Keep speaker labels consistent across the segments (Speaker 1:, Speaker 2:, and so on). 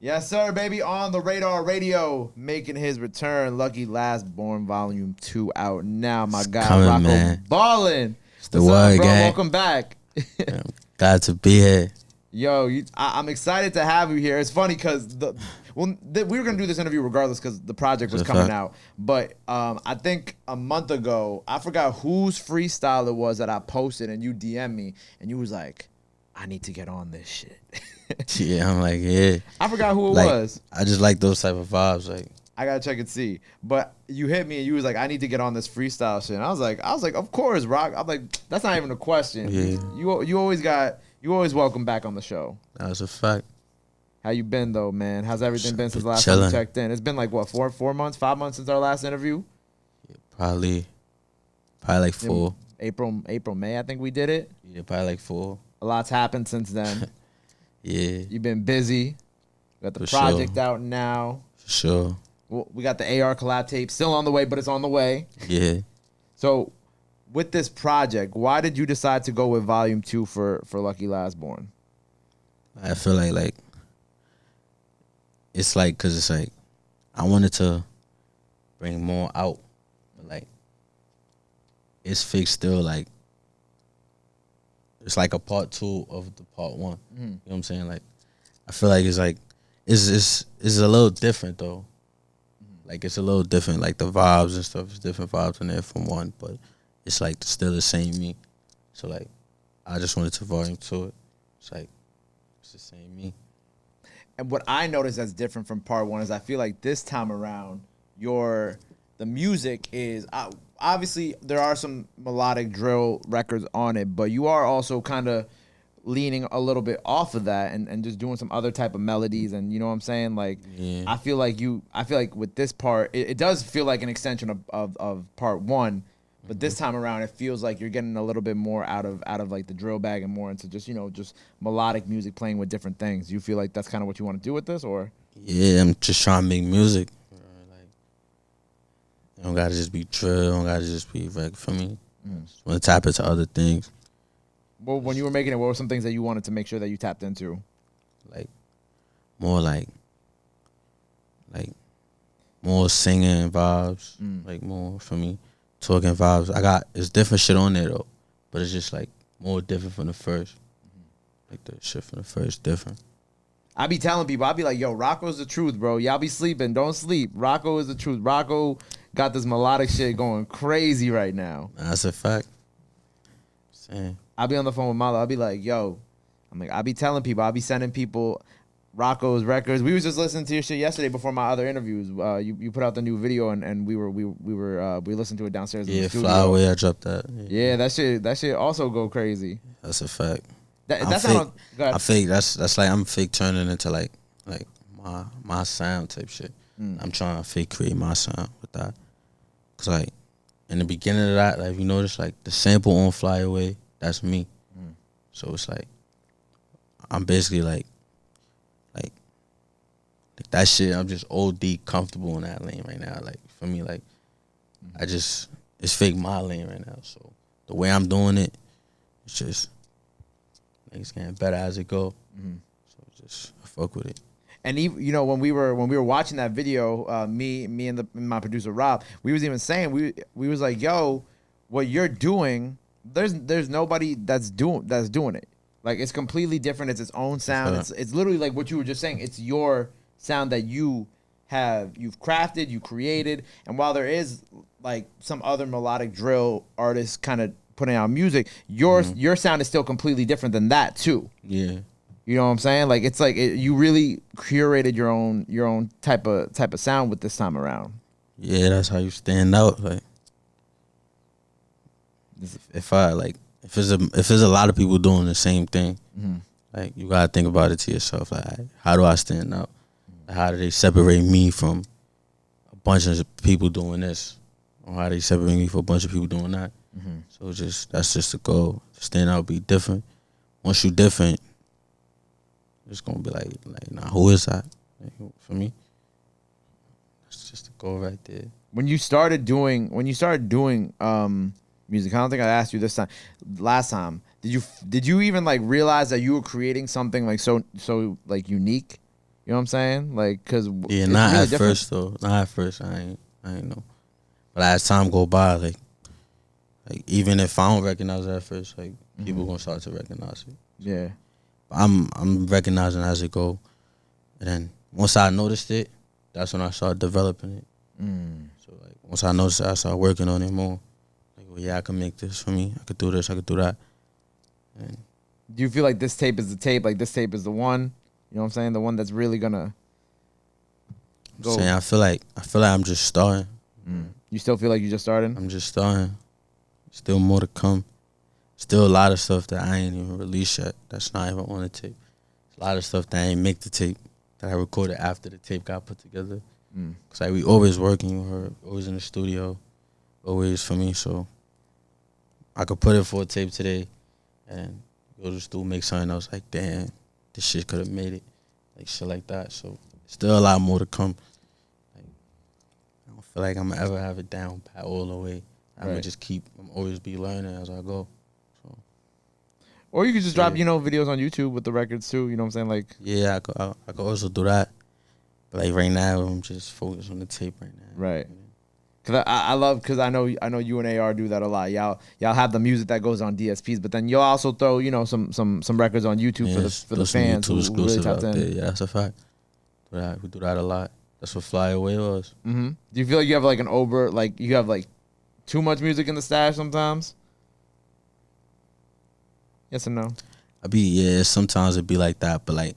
Speaker 1: Yes, sir, baby. On the Radar Radio, making his return. Lucky Last Born Volume 2 out now. My
Speaker 2: It's
Speaker 1: guy,
Speaker 2: coming,
Speaker 1: Rocko
Speaker 2: man.
Speaker 1: Ballin.
Speaker 2: It's the
Speaker 1: What's up,
Speaker 2: word,
Speaker 1: bro?
Speaker 2: gang.
Speaker 1: Welcome back.
Speaker 2: I'm glad to be here.
Speaker 1: Yo, I'm excited to have you here. It's funny because we were gonna do this interview regardless because the project was coming out. But I think a month ago, I forgot whose freestyle it was that I posted, and you DM me, and you was like, "I need to get on this shit."
Speaker 2: Yeah, I'm like, yeah.
Speaker 1: I forgot who it
Speaker 2: Like,
Speaker 1: was.
Speaker 2: I just like those type of vibes. Like,
Speaker 1: I gotta check and see. But you hit me and you was like, I need to get on this freestyle shit. And I was like, of course, Rock. I'm like, that's not even a question.
Speaker 2: Yeah.
Speaker 1: You always welcome back on the show.
Speaker 2: that was a fact.
Speaker 1: How you been though, man? How's everything been since last
Speaker 2: Chilling.
Speaker 1: time you checked in? It's been like what, 4 months, 5 months since our last interview?
Speaker 2: Probably like 4.
Speaker 1: April, May, I think we did it.
Speaker 2: Yeah, probably like 4.
Speaker 1: A lot's happened since then.
Speaker 2: Yeah,
Speaker 1: You've been busy. Got the
Speaker 2: For
Speaker 1: project
Speaker 2: sure.
Speaker 1: out now.
Speaker 2: for sure.
Speaker 1: Well, we got the AR collab tape still on the way, but it's on the way.
Speaker 2: Yeah.
Speaker 1: So, with this project, why did you decide to go with Volume 2 for Lucky Last Born?
Speaker 2: I feel like it's like, cause it's like I wanted to bring more out, but like it's fixed still. Like it's like a part 2 of the part 1. You know what I'm saying? Like I feel like it's a little different though. Like it's a little different. Like the vibes and stuff is different vibes in there from 1, but it's like still the same me. So like I just wanted to volume to it. It's like it's the same me.
Speaker 1: And what I noticed that's different from part 1 is I feel like this time around, the music is obviously there are some melodic drill records on it, but you are also kind of leaning a little bit off of that and just doing some other type of melodies, and you know what I'm saying? Like,
Speaker 2: Yeah.
Speaker 1: I feel like with this part, it does feel like an extension of part 1, but this time around, it feels like you're getting a little bit more out of like the drill bag and more into just just melodic music playing with different things. You feel like that's kind of what you want to do with this, or?
Speaker 2: Yeah, I'm just trying to make music. Like, it don't gotta just be drill. It don't gotta just be reg for me. Just want to tap into other things,
Speaker 1: Well, when you were making it, what were some things that you wanted to make sure that you tapped into?
Speaker 2: like more like more singing vibes, like more for me, talking vibes. It's different shit on there though, but it's just like more different from the first. Like the shit from the first different.
Speaker 1: I be telling people, I be like, yo, Rocko's the truth, bro. Y'all be sleeping. Don't sleep. Rocko is the truth. Rocko got this melodic shit going crazy right now.
Speaker 2: That's a fact. Saying.
Speaker 1: I be on the phone with Malo. I be like, yo, I be telling people, I be sending people Rocko's records. We was just listening to your shit yesterday before my other interviews. You put out the new video and we listened to it downstairs in the
Speaker 2: Yeah,
Speaker 1: studio.
Speaker 2: Fly Away, I dropped that.
Speaker 1: Yeah, that shit also go crazy.
Speaker 2: That's a fact.
Speaker 1: That's
Speaker 2: fake.
Speaker 1: not. Go ahead.
Speaker 2: I fake. That's like I'm fake turning into like my sound type shit. I'm trying to fake create my sound with that. Cause like in the beginning of that, like you notice like the sample on Fly Away, that's me. So it's like I'm basically like that shit. I'm just OD comfortable in that lane right now. Like for me, like it's fake my lane right now. So the way I'm doing it, it's just. It's getting better as it go, so just I fuck with it.
Speaker 1: And even when we were watching that video, me and my producer Rob, we was even saying we was like, yo, what you're doing, there's nobody that's doing it. Like it's completely different. It's its own sound. It's literally like what you were just saying. It's your sound that you've crafted, you created. And while there is like some other melodic drill artists kind of putting out music, your sound is still completely different than that too.
Speaker 2: Yeah,
Speaker 1: you know what I'm saying? Like it's like you really curated your own type of sound with this time around.
Speaker 2: Yeah, that's how you stand out. Like if there's a lot of people doing the same thing, like you gotta think about it to yourself. Like how do I stand out? How do they separate me from a bunch of people doing this, or how they separate me from a bunch of people doing that? So that's just the goal. Stand out, be different. Once you different, it's gonna be like nah, who is that? Like, for me, that's just the goal right there.
Speaker 1: When you started doing music, I don't think I asked you this time. Last time, did you even like realize that you were creating something like so like unique? You know what I'm saying? Like, cause
Speaker 2: Yeah,
Speaker 1: it's
Speaker 2: not
Speaker 1: really
Speaker 2: at
Speaker 1: different.
Speaker 2: first though. Not at first. I ain't know. But as time go by, like even if I don't recognize it at first, like people gonna start to recognize it.
Speaker 1: Yeah.
Speaker 2: I'm recognizing as it go, and then once I noticed it, that's when I started developing it. So like once I noticed it, I started working on it more. Like, well, yeah, I can make this for me. I could do this. I could do that. And
Speaker 1: Do you feel like this tape is the tape? Like this tape is the one? You know what I'm saying? The one that's really gonna go.
Speaker 2: saying I feel like I'm just starting.
Speaker 1: You still feel like you just started?
Speaker 2: I'm just starting. Still more to come. Still a lot of stuff that I ain't even released yet. That's not even on the tape. A lot of stuff that I ain't make the tape. That I recorded after the tape got put together. Cause like we always working. We're always in the studio. Always for me. So I could put it for a tape today, and go to the studio make something else. Like damn, this shit could have made it. Like shit like that. So still a lot more to come. Like, I don't feel like I'm gonna ever have it down pat all the way. I'm gonna just I'm always be learning as I go. So.
Speaker 1: Or you could just drop, videos on YouTube with the records too. You know what I'm saying? Like,
Speaker 2: yeah, I could also do that. But like right now, I'm just focused on the tape right now.
Speaker 1: Right. Cause I love, cause I know you and AR do that a lot. Y'all have the music that goes on DSPs, but then you'll also throw some records on YouTube for the fans who really tapped in.
Speaker 2: Yeah, that's a fact. We do that a lot. That's what Fly Away was.
Speaker 1: Do you feel like you have like you have like too much music in the stash sometimes? Yes or no?
Speaker 2: Sometimes it'd be like that, but like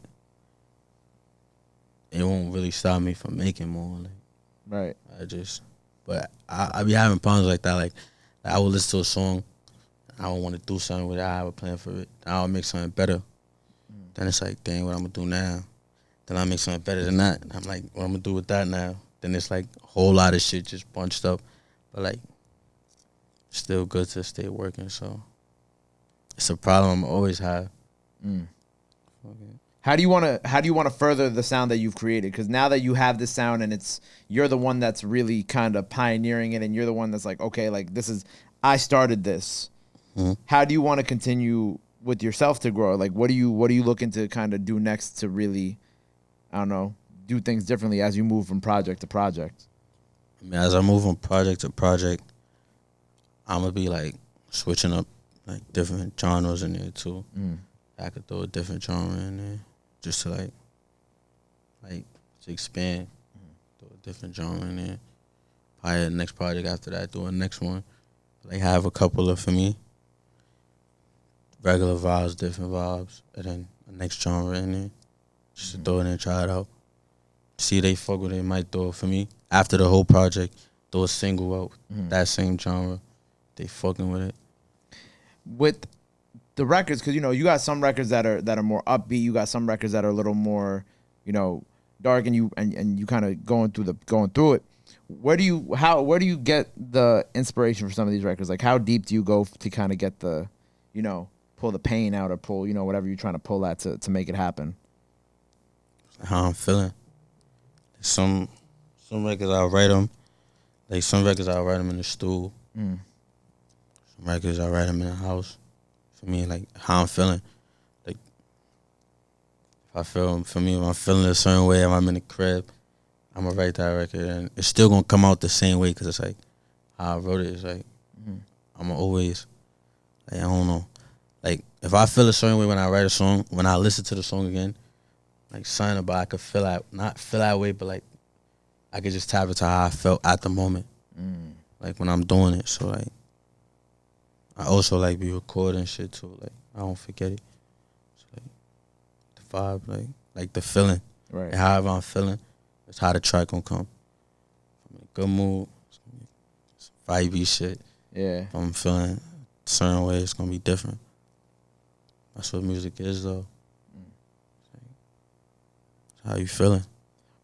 Speaker 2: it won't really stop me from making more. Like,
Speaker 1: right.
Speaker 2: But I be having problems like that. Like I will listen to a song, I don't want to do something with it. I have a plan for it. I'll make something better. Then it's like, dang, what I'm gonna do now? Then I make something better than that. I'm like, what I'm gonna do with that now? Then it's like a whole lot of shit just bunched up. But like, still good to stay working. So it's a problem I'm always have.
Speaker 1: Okay. How do you want to further the sound that you've created? Because now that you have this sound and you're the one that's really kind of pioneering it, and you're the one that's like, okay, like I started this. How do you want to continue with yourself to grow? Like, what are you looking to kind of do next to really, I don't know, do things differently as you move from project to project?
Speaker 2: I mean, as I move from project to project, I'm gonna be like switching up like different genres in there too. I could throw a different genre in there just to like to expand. Throw a different genre in there. Probably the next project after that, do a next one. Like have a couple of, for me, regular vibes, different vibes, and then the next genre in there. Just to throw it in and try it out. See if they fuck with it, might throw it for me. After the whole project, throw a single out, that same genre. They fucking with it.
Speaker 1: With the records, because you got some records that are more upbeat, you got some records that are a little more, dark, and you kind of going through it. Where do you get the inspiration for some of these records? Like, how deep do you go to kind of get the, pull the pain out, or pull, whatever you're trying to pull at to make it happen?
Speaker 2: How I'm feeling. Some records I'll write them. Like some records I'll write them in the stool. Some records I'll write them in the house. For me, like how I'm feeling. Like if I'm feeling a certain way, if I'm in the crib, I'm gonna write that record, and it's still gonna come out the same way, because it's like how I wrote it. It's like I'm always like, I don't know. Like if I feel a certain way when I write a song, when I listen to the song again, like something about I could feel that, not feel that way, but like I could just tap into how I felt at the moment, like when I'm doing it. So like I also like be recording shit too. Like I don't forget it. So like the vibe, like the feeling,
Speaker 1: right?
Speaker 2: And however I'm feeling, that's how the track gonna come. I'm in a good mood, some vibey shit.
Speaker 1: Yeah.
Speaker 2: If I'm feeling a certain way, it's gonna be different. That's what music is, though. How you feeling?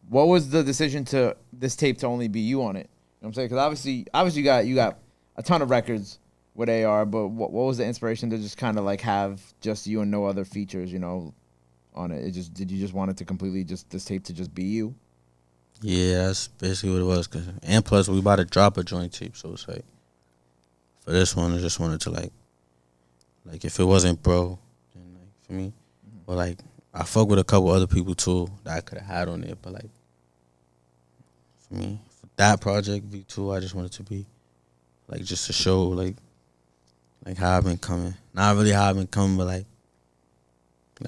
Speaker 1: What was the decision to this tape to only be you on it? You know what I'm saying? Because obviously you got a ton of records with AR, but what was the inspiration to just kind of like have just you and no other features, on it? Did you just want it to completely just this tape to just be you?
Speaker 2: Yeah, that's basically what it was. And plus, we about to drop a joint tape, so it's like for this one, I just wanted to like if it wasn't bro, then like for me, or like I fuck with a couple other people too that I could have had on there, but like for me, for that project V2, I just wanted to be like just to show like how I've been coming. Not really how I've been coming, but like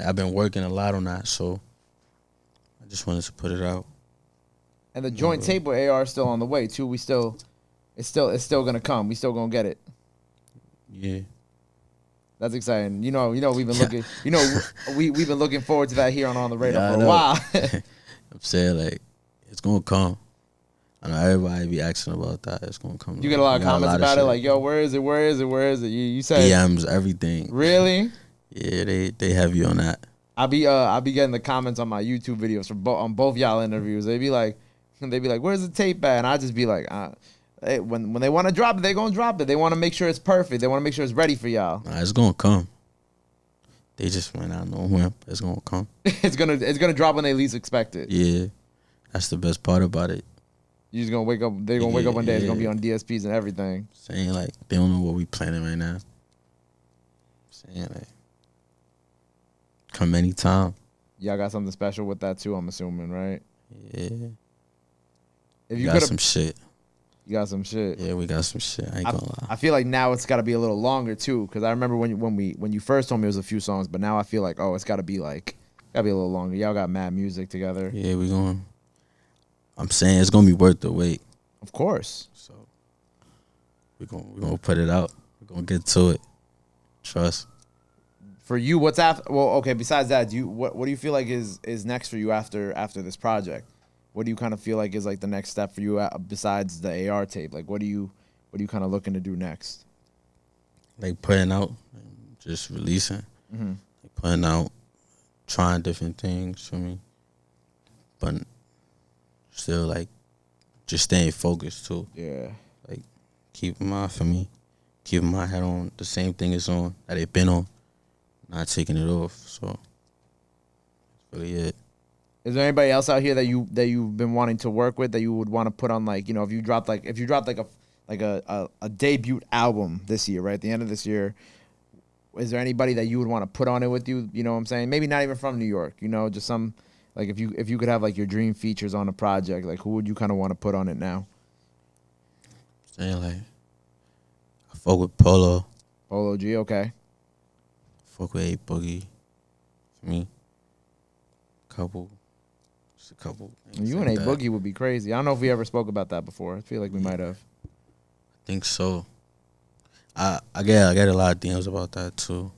Speaker 2: I've been working a lot on that, so I just wanted to put it out.
Speaker 1: And the joint tape with AR is still on the way too. It's still gonna come. We still gonna get it.
Speaker 2: Yeah.
Speaker 1: That's exciting. You know, we've been looking. You know, we've been looking forward to that here on the radar for a while.
Speaker 2: I'm saying like it's gonna come. I know everybody be asking about that. It's gonna come.
Speaker 1: You get a lot of comments about it, like, "Yo, where is it? Where is it? Where is it?" You said
Speaker 2: DMs, everything.
Speaker 1: Really?
Speaker 2: Yeah, they have you on that.
Speaker 1: I'll be getting the comments on my YouTube videos from on both y'all interviews. They be like, "Where's the tape at?" And I just be like, when they want to drop it, they gonna drop it. They want to make sure it's perfect. They want to make sure it's ready for y'all.
Speaker 2: Nah, it's gonna come. They just might not know when, but it's gonna come.
Speaker 1: It's gonna drop when they least expect it.
Speaker 2: Yeah, that's the best part about it.
Speaker 1: You just gonna wake up. They're gonna wake up one day. It's gonna be on DSPs and everything.
Speaker 2: Saying like they don't know what we planning right now. Saying like come anytime.
Speaker 1: Y'all got something special with that too. I'm assuming, right?
Speaker 2: Yeah.
Speaker 1: If you
Speaker 2: got some shit.
Speaker 1: You got some shit.
Speaker 2: Yeah, we got some shit. I ain't gonna lie.
Speaker 1: I feel like now it's got to be a little longer too, because I remember when you first told me it was a few songs, but now I feel like it's got to be a little longer. Y'all got mad music together.
Speaker 2: Yeah, we going. I'm saying it's gonna be worth the wait.
Speaker 1: Of course.
Speaker 2: So we're gonna put it out. We're gonna get to it. Trust.
Speaker 1: For you, what's after? Well, okay. Besides that, what do you feel like is next for you after this project? What do you kind of feel like is like the next step for you besides the AR tape? Like, what are you kind of looking to do next?
Speaker 2: Like putting out, just releasing.
Speaker 1: Mm-hmm.
Speaker 2: Like putting out, trying different things for me, but still like just staying focused too.
Speaker 1: Yeah.
Speaker 2: Like keeping my head on the same thing it's on that it been on, not taking it off. So that's really it.
Speaker 1: Is there anybody else out here that you've been wanting to work with that you would want to put on, like, you know, if you dropped a debut album this year, right at the end of this year, is there anybody that you would want to put on it with you? You know what I'm saying? Maybe not even from New York. You know, just some, like, if you could have like your dream features on a project, like who would you kind of want to put on it now?
Speaker 2: Saying like I fuck with Polo.
Speaker 1: Polo G, okay.
Speaker 2: Fuck with A Boogie. For me, just a couple.
Speaker 1: You and A Boogie would be crazy. I don't know if we ever spoke about that before. I feel like we might have.
Speaker 2: I think so. I get a lot of DMs about that too.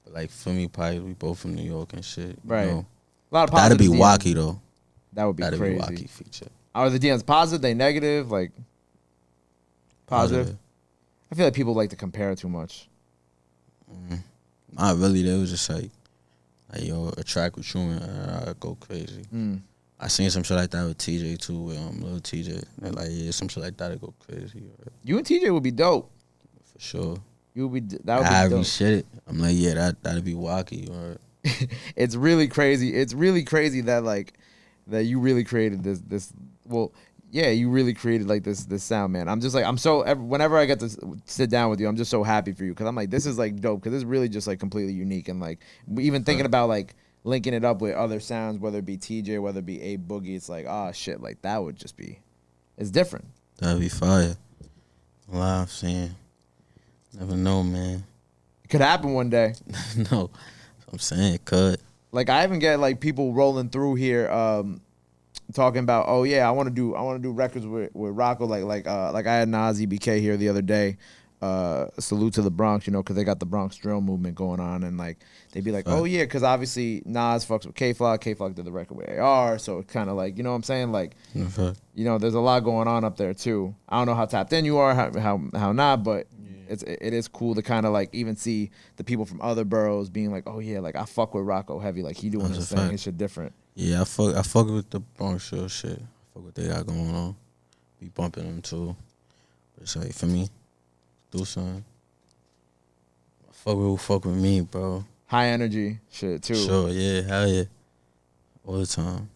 Speaker 2: Like for me, probably we both from New York and shit.
Speaker 1: Right.
Speaker 2: You know?
Speaker 1: A lot of
Speaker 2: that'd
Speaker 1: positive
Speaker 2: be
Speaker 1: DMs.
Speaker 2: wacky though.
Speaker 1: That would be
Speaker 2: that'd
Speaker 1: crazy.
Speaker 2: Be wacky feature.
Speaker 1: Are the DMs positive? They negative? Like positive? I feel like people like to compare too much.
Speaker 2: Not really. They was just like yo, a track with you and I go crazy. I seen some shit like that with TJ too, with little TJ. They're like, yeah, some shit like that'd go crazy. Right?
Speaker 1: You and TJ would be dope.
Speaker 2: For sure.
Speaker 1: You would be that would be dope.
Speaker 2: Shit. I'm like, yeah, that'd be wacky. Right?
Speaker 1: It's really crazy. It's really crazy that you really created this. Well, yeah, you really created like this sound, man. I'm just like, whenever I get to sit down with you, I'm just so happy for you, because I'm like, this is like dope, because it's really just like completely unique, and like even thinking about like linking it up with other sounds, whether it be TJ, whether it be A Boogie, it's like, oh shit, like that would just be, it's different.
Speaker 2: That'd be fire. A lot I'm saying. Never know, man.
Speaker 1: It could happen one day.
Speaker 2: No, I'm saying it could.
Speaker 1: Like I even get like people rolling through here, talking about, oh yeah, I want to do records with Rocko, like I had Nas EBK here the other day. Salute to the Bronx, you know, because they got the Bronx drill movement going on, and like they'd be like, oh yeah, because obviously Nas fucks with K-Flock did the record with AR, so it's kind of like, you know what I'm saying, like, you know, there's a lot going on up there too. I don't know how tapped in you are, how not, but it is cool to kind of like even see the people from other boroughs being like, oh yeah, like I fuck with Rocko heavy, like he doing his thing, his shit different.
Speaker 2: Yeah, I fuck with the Bronx drill shit. I fuck what they got going on. Be bumping them too. But it's like for me, do something. Fuck with me, bro.
Speaker 1: High energy shit too.
Speaker 2: Sure, yeah, hell yeah. All the time.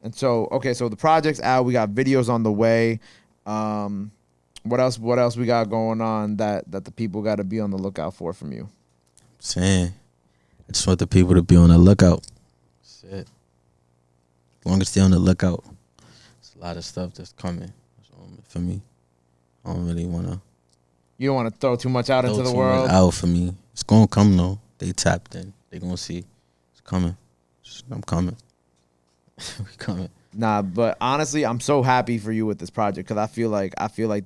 Speaker 1: And so, okay, so the project's out. We got videos on the way. What else we got going on that the people got to be on the lookout for from you?
Speaker 2: Saying, I just want the people to be on the lookout. That's it. As long as they're on the lookout, there's a lot of stuff that's coming for me. I don't really want to.
Speaker 1: You don't want to throw too much out into the world?
Speaker 2: Out for me. It's going to come, though. They tapped in. They going to see. It's coming. I'm coming. We coming.
Speaker 1: Nah, but honestly, I'm so happy for you with this project because I feel like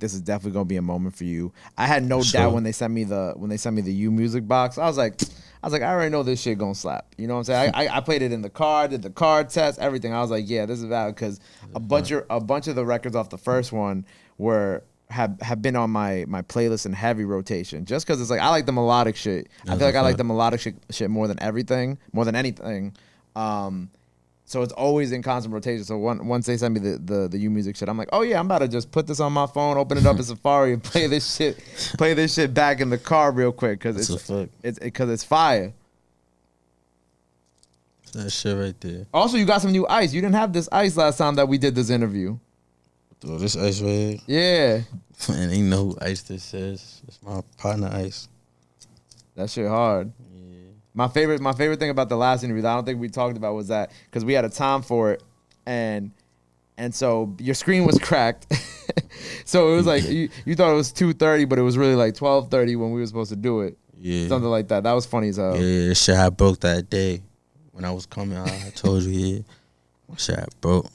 Speaker 1: this is definitely gonna be a moment for you. I had no doubt when they sent me the U music box. I was like, I already know this shit gonna slap. You know what I'm saying? I played it in the car, did the card test, everything. I was like, yeah, this is valid because a bunch of the records off the first one have been on my playlist in heavy rotation. Just because it's like I like the melodic shit. I feel like I like the melodic shit more than anything. So it's always in constant rotation. So once they send me the U music shit, I'm like, oh yeah, I'm about to just put this on my phone, open it up in Safari, and play this shit back in the car real quick because it's fire.
Speaker 2: That shit right there.
Speaker 1: Also, you got some new ice. You didn't have this ice last time that we did this interview.
Speaker 2: Oh, this ice right here?
Speaker 1: Yeah.
Speaker 2: Man, ain't know who ice this is. It's my partner ice.
Speaker 1: That shit hard. My favorite thing about the last interview that I don't think we talked about was that because we had a time for it, and so your screen was cracked, so it was like you thought it was 2:30, but it was really like 12:30 when we were supposed to do it.
Speaker 2: Yeah,
Speaker 1: something like that. That was funny as hell.
Speaker 2: Yeah, this shit I broke that day when I was coming. I told you, yeah, shit I broke,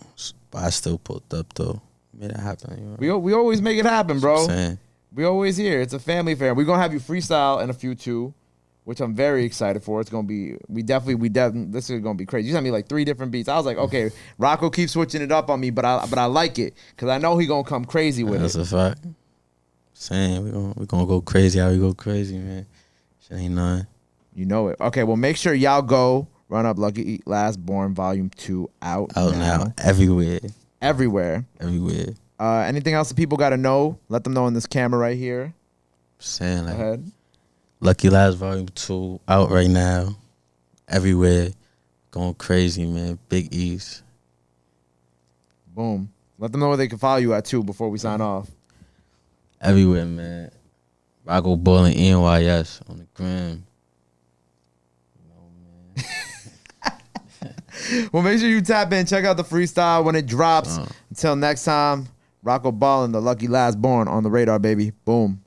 Speaker 2: but I still pulled up though. Made it happen. You know?
Speaker 1: We always make it happen, bro.
Speaker 2: Saying.
Speaker 1: We always here. It's a family affair. We're gonna have you freestyle in a few too, which I'm very excited for. It's gonna be this is gonna be crazy. You sent me like 3 different beats. I was like, okay, Rocko keeps switching it up on me, but I like it because I know he gonna come crazy with
Speaker 2: That's
Speaker 1: it.
Speaker 2: That's a fact. Saying we gonna go crazy. How we go crazy, man? Shit ain't nothing.
Speaker 1: You know it. Okay, well make sure y'all go run up Lucky Last Born Volume 2 out now.
Speaker 2: Everywhere.
Speaker 1: Anything else that people gotta know? Let them know in this camera right here.
Speaker 2: Saying like.
Speaker 1: Go ahead.
Speaker 2: Lucky Last Volume 2 out right now. Everywhere. Going crazy, man. Big East.
Speaker 1: Boom. Let them know where they can follow you at too before we sign off.
Speaker 2: Everywhere, man. Rocko Ballin NYS on the gram. You know,
Speaker 1: man. Well, make sure you tap in. Check out the freestyle when it drops. Until next time, Rocko Ballin, the Lucky Last Born on the radar, baby. Boom.